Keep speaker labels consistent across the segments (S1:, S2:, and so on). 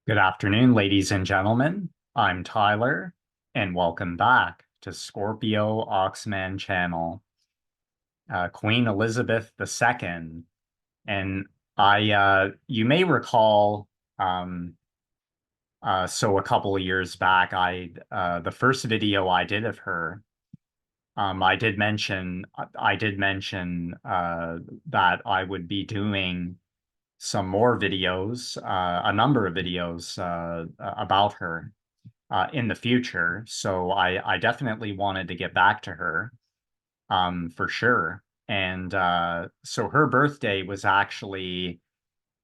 S1: Good afternoon, ladies and gentlemen. I'm Tyler, and welcome back to Scorpio Oxman channel, Queen Elizabeth II. And you may recall, um, so a couple of years back, the first video I did of her, I did mention that I would be doing some more videos, a number of videos about her in the future. So I definitely wanted to get back to her for sure. And so her birthday was actually,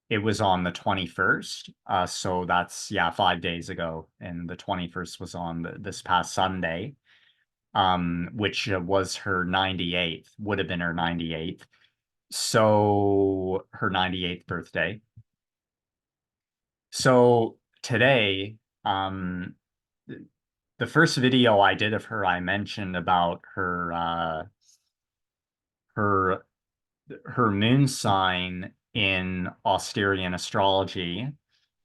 S1: it was on the 21st. So that's, yeah, 5 days ago. And the 21st was on this past Sunday, which was her 98th, would have been her 98th. So her 98th birthday. So today, the first video I did of her, I mentioned about her her moon sign in Austerian astrology,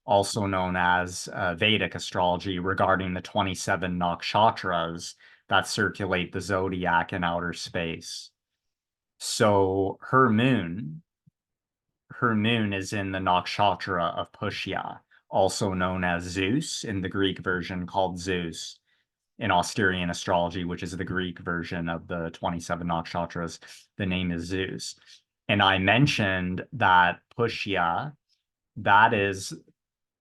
S1: also known as Vedic astrology, regarding the 27 nakshatras that circulate the zodiac in outer space. So her moon is in the nakshatra of Pushya, also known as Zeus, in the Greek version called Zeus in Austerian astrology, which is the Greek version of the 27 nakshatras. The name is Zeus. And I mentioned that Pushya, that is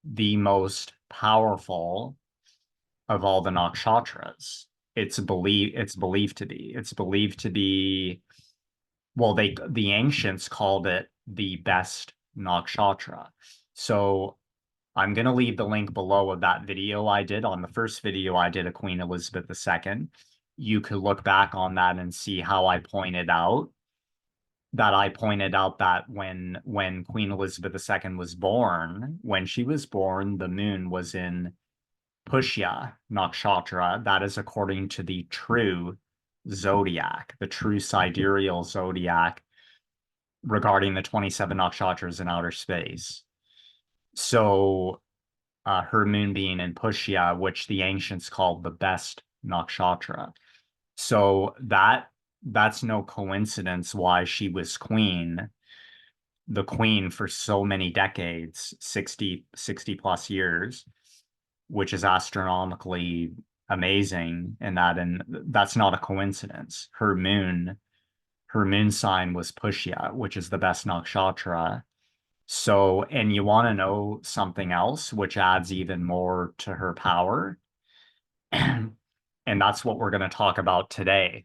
S1: the most powerful of all the nakshatras. It's believed to be, well, the ancients called it the best nakshatra. So I'm going to leave the link below of that video I did. On the first video I did of Queen Elizabeth II. You could look back on that and see how I pointed out that when Queen Elizabeth II was born, when she was born, the moon was in Pushya Nakshatra. That is according to the true zodiac, the true sidereal zodiac regarding the 27 nakshatras in outer space. So her moon being in Pushya, which the ancients called the best nakshatra. So that's no coincidence why she was the queen for so many decades, 60 plus years, which is astronomically amazing. And that's not a coincidence. Her moon sign was Pushya, which is the best nakshatra. So, and you want to know something else, which adds even more to her power. And that's what we're going to talk about today.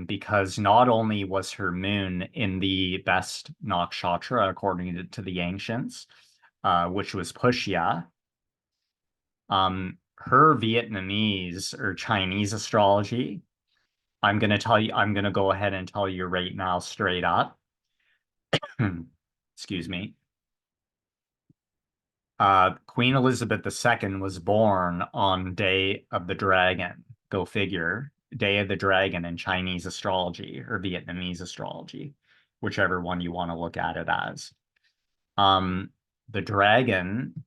S1: Because not only was her moon in the best nakshatra, according to the ancients, which was Pushya, her Vietnamese or Chinese astrology, I'm going to go ahead and tell you right now, straight up. Excuse me. Queen Elizabeth II was born on Day of the Dragon. Go figure. Day of the Dragon in Chinese astrology or Vietnamese astrology, whichever one you want to look at it as. The dragon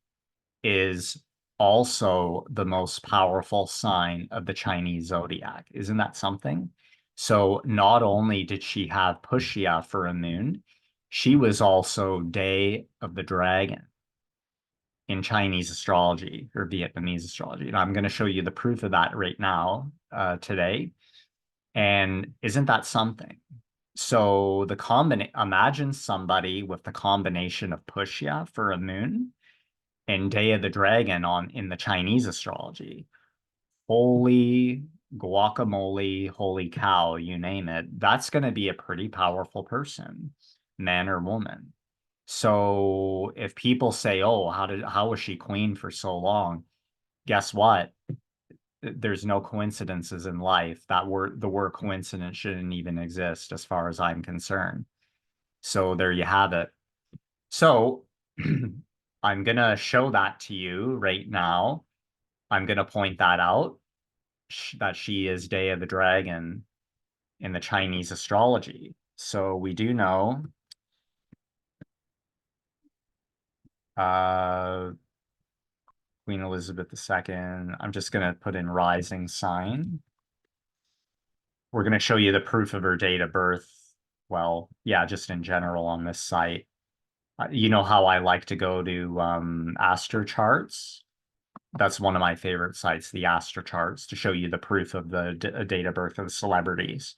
S1: is also the most powerful sign of the Chinese zodiac. Isn't that something? So not only did she have Pushya for a moon, she was also Day of the Dragon in Chinese astrology or Vietnamese astrology. And I'm going to show you the proof of that right now, today. And isn't that something? So imagine somebody with the combination of Pushya for a moon and Day of the Dragon in the Chinese astrology. Holy guacamole, holy cow, you name it. That's going to be a pretty powerful person, man or woman. So if people say, "Oh, how was she queen for so long?" Guess what? There's no coincidences in life. The word coincidence shouldn't even exist as far as I'm concerned. So there you have it. So I'm gonna show that to you right now. I'm gonna point that out that she is Day of the Dragon in the Chinese astrology. So we do know uh Queen Elizabeth II. I'm just going to put in rising sign. We're going to show you the proof of her date of birth. Well, yeah, just in general on this site. You know how I like to go to Astro charts? That's one of my favorite sites, the Astro charts, to show you the proof of the date of birth of celebrities.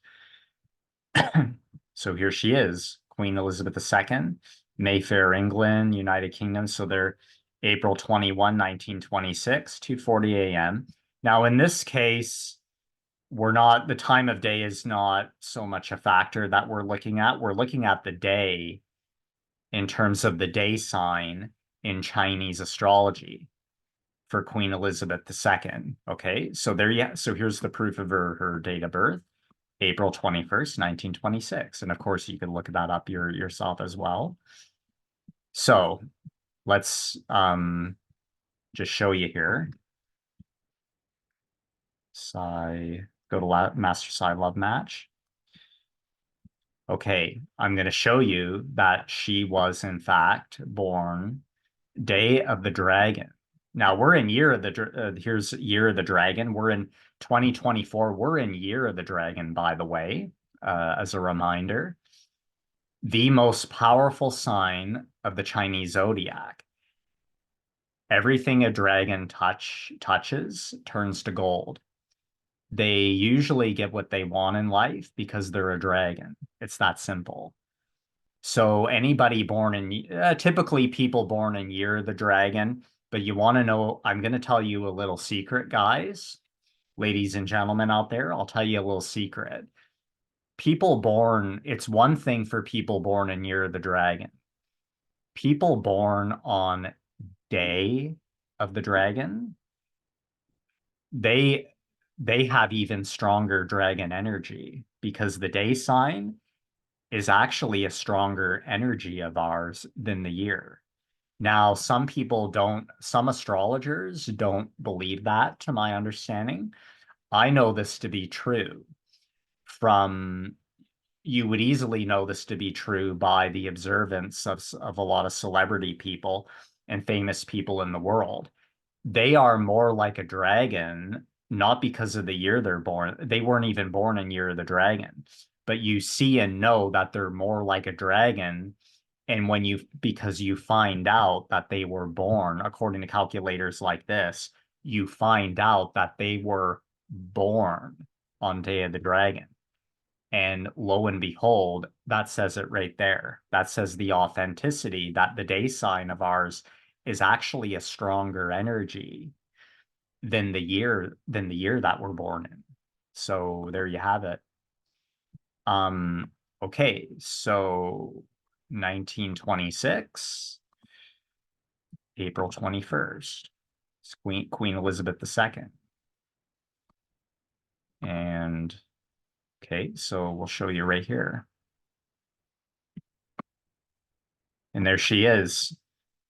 S1: So here she is, Queen Elizabeth II, Mayfair, England, United Kingdom. So they're April 21, 1926, 2:40 a.m. Now, in this case, the time of day is not so much a factor that we're looking at. We're looking at the day in terms of the day sign in Chinese astrology for Queen Elizabeth II. Okay, so so here's the proof of her date of birth. April 21st, 1926. And of course, you can look that up yourself as well. So let's just show you here. Go to Master Psi Love Match. Okay, I'm going to show you that she was, in fact, born Day of the Dragon. Now we're in Year of the here's Year of the Dragon. We're in 2024. We're in Year of the Dragon, by the way, as a reminder. The most powerful sign of the Chinese Zodiac. Everything a dragon touches turns to gold. They usually get what they want in life because they're a dragon. It's that simple. So anybody born in, typically people born in Year of the Dragon, but you want to know, I'm going to tell you a little secret, guys, ladies and gentlemen out there, I'll tell you a little secret. It's one thing for people born in Year of the Dragon. People born on Day of the Dragon, they have even stronger dragon energy because the day sign is actually a stronger energy of ours than the year. Now, some astrologers don't believe that, to my understanding. I know this to be true from you would easily know this to be true by the observance of a lot of celebrity people and famous people in the world. They are more like a dragon, not because of the year they're born. They weren't even born in Year of the Dragon, but you see and know that they're more like a dragon. And because you find out that they were born, according to calculators like this, you find out that they were born on Day of the Dragon. And lo and behold, that says it right there. That says the authenticity that the day sign of ours is actually a stronger energy than the year that we're born in. So there you have it. Okay, so 1926, April 21st, it's Queen Elizabeth II. And okay, so we'll show you right here. And there she is,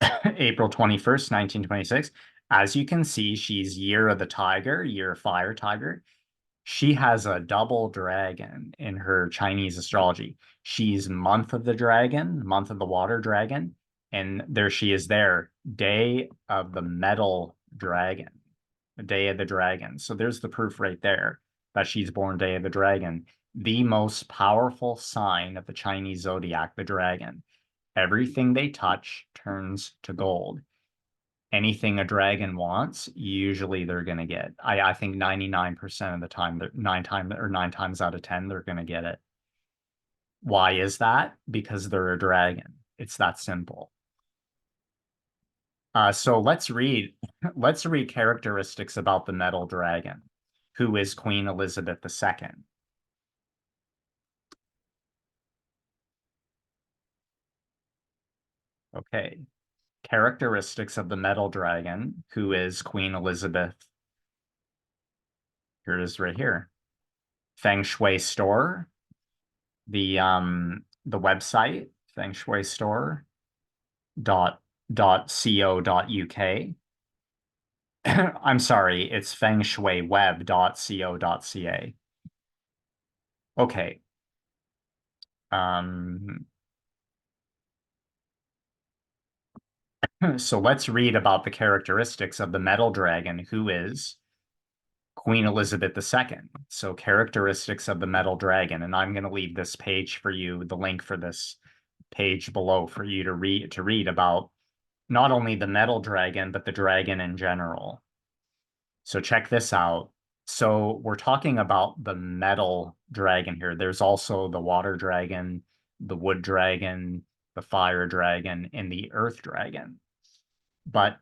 S1: April 21st, 1926. As you can see, she's Year of the Tiger, Year of Fire Tiger. She has a double dragon in her Chinese astrology. She's month of the dragon, month of the water dragon. And there she is there, Day of the Metal Dragon, the Day of the Dragon. So there's the proof right there that she's born Day of the Dragon, the most powerful sign of the Chinese Zodiac, the dragon. Everything they touch turns to gold. Anything a dragon wants, usually they're going to get. I think 99% of the time, nine times out of 10, they're going to get it. Why is that? Because they're a dragon. It's that simple. So let's read characteristics about the metal dragon, who is Queen Elizabeth II. Okay. Characteristics of the metal dragon, who is Queen Elizabeth. Here it is right here. Feng Shui Store, the website, Feng Shui Store .co.uk. I'm sorry, it's fengshuiweb.co.ca. Okay. Um, So let's read about the characteristics of the metal dragon, who is Queen Elizabeth II. So characteristics of the metal dragon, and I'm going to leave this page for you, the link for this page below for you to read about not only the metal dragon, but the dragon in general. So check this out. So we're talking about the metal dragon here. There's also the water dragon, the wood dragon, the fire dragon, and the earth dragon. But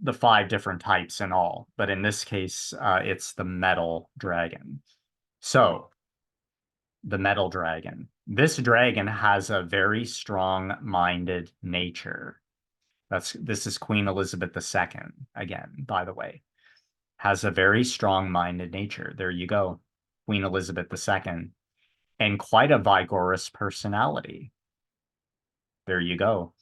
S1: the 5 different types in all. But in this case, it's the metal dragon. So the metal dragon. This dragon has a very strong-minded nature. This is Queen Elizabeth II, again, by the way. Has a very strong-minded nature. There you go. Queen Elizabeth II. And quite a vigorous personality. There you go.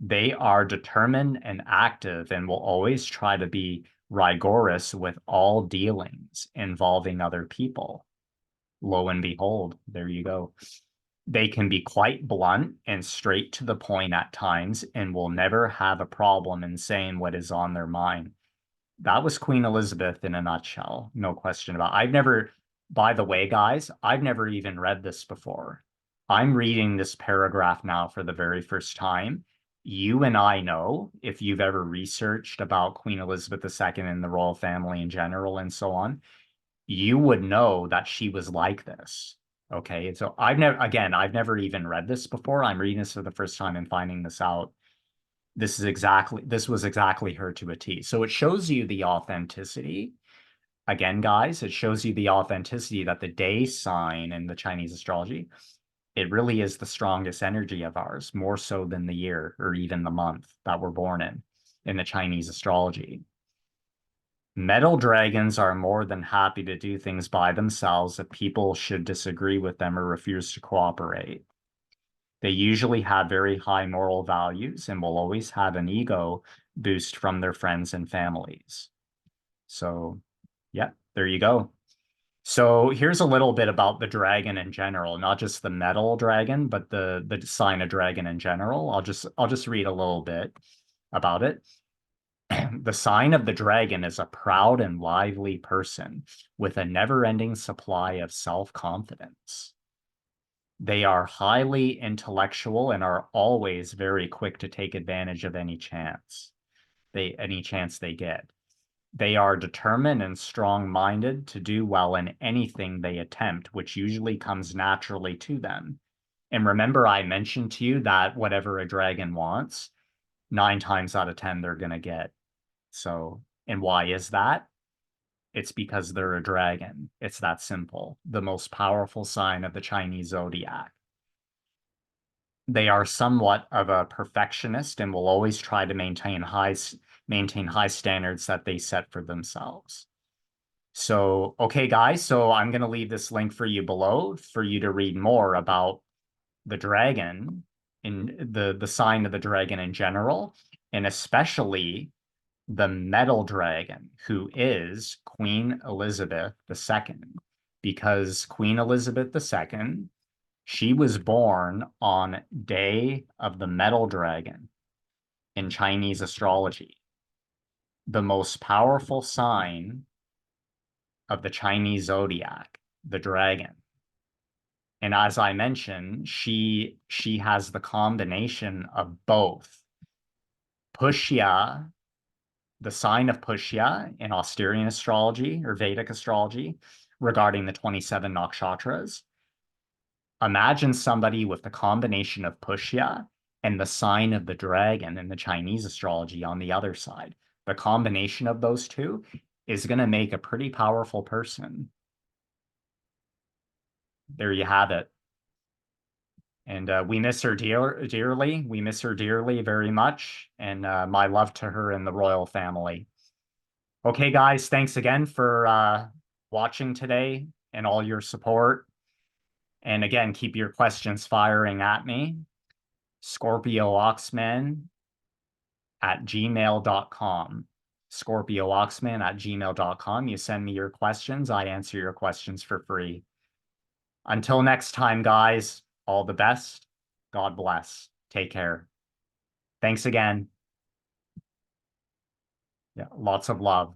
S1: They are determined and active and will always try to be rigorous with all dealings involving other people. Lo and behold, there you go. They can be quite blunt and straight to the point at times and will never have a problem in saying what is on their mind. That was Queen Elizabeth in a nutshell, no question about it. By the way, guys, I've never even read this before. I'm reading this paragraph now for the very first time. You and I know, if you've ever researched about Queen Elizabeth II and the royal family in general and so on, you would know that she was like this. Okay. So I've never even read this before. I'm reading this for the first time and finding this out. This was exactly her to a T. So it shows you the authenticity. Again, guys, it shows you the authenticity that the day sign in the Chinese astrology, it really is the strongest energy of ours, more so than the year or even the month that we're born in the Chinese astrology. Metal dragons are more than happy to do things by themselves if people should disagree with them or refuse to cooperate. They usually have very high moral values and will always have an ego boost from their friends and families. So, yeah, there you go. So here's a little bit about the dragon in general, not just the metal dragon, but the sign of dragon in general. I'll just read a little bit about it. The sign of the dragon is a proud and lively person with a never-ending supply of self-confidence. They are highly intellectual and are always very quick to take advantage of any chance they get. They are determined and strong-minded to do well in anything they attempt, which usually comes naturally to them. And remember, I mentioned to you that whatever a dragon wants, 9 times out of 10, they're going to get. So, and why is that? It's because they're a dragon. It's that simple. The most powerful sign of the Chinese Zodiac. They are somewhat of a perfectionist and will always try to maintain high standards that they set for themselves. So, okay, guys, so I'm going to leave this link for you below for you to read more about the dragon in the sign of the dragon in general, and especially the metal dragon, who is Queen Elizabeth II, because Queen Elizabeth II, she was born on Day of the Metal Dragon in Chinese astrology, the most powerful sign of the Chinese Zodiac, the dragon. And as I mentioned, she has the combination of both Pushya, the sign of Pushya in Austerian astrology or Vedic astrology regarding the 27 nakshatras. Imagine somebody with the combination of Pushya and the sign of the dragon in the Chinese astrology on the other side. The combination of those two is going to make a pretty powerful person. There you have it. And we miss her dearly. We miss her dearly very much. And my love to her and the royal family. Okay, guys, thanks again for watching today and all your support. And again, keep your questions firing at me. ScorpioOxman@gmail.com. ScorpioOxman@gmail.com. You send me your questions. I answer your questions for free. Until next time, guys, all the best. God bless. Take care. Thanks again. Yeah, lots of love.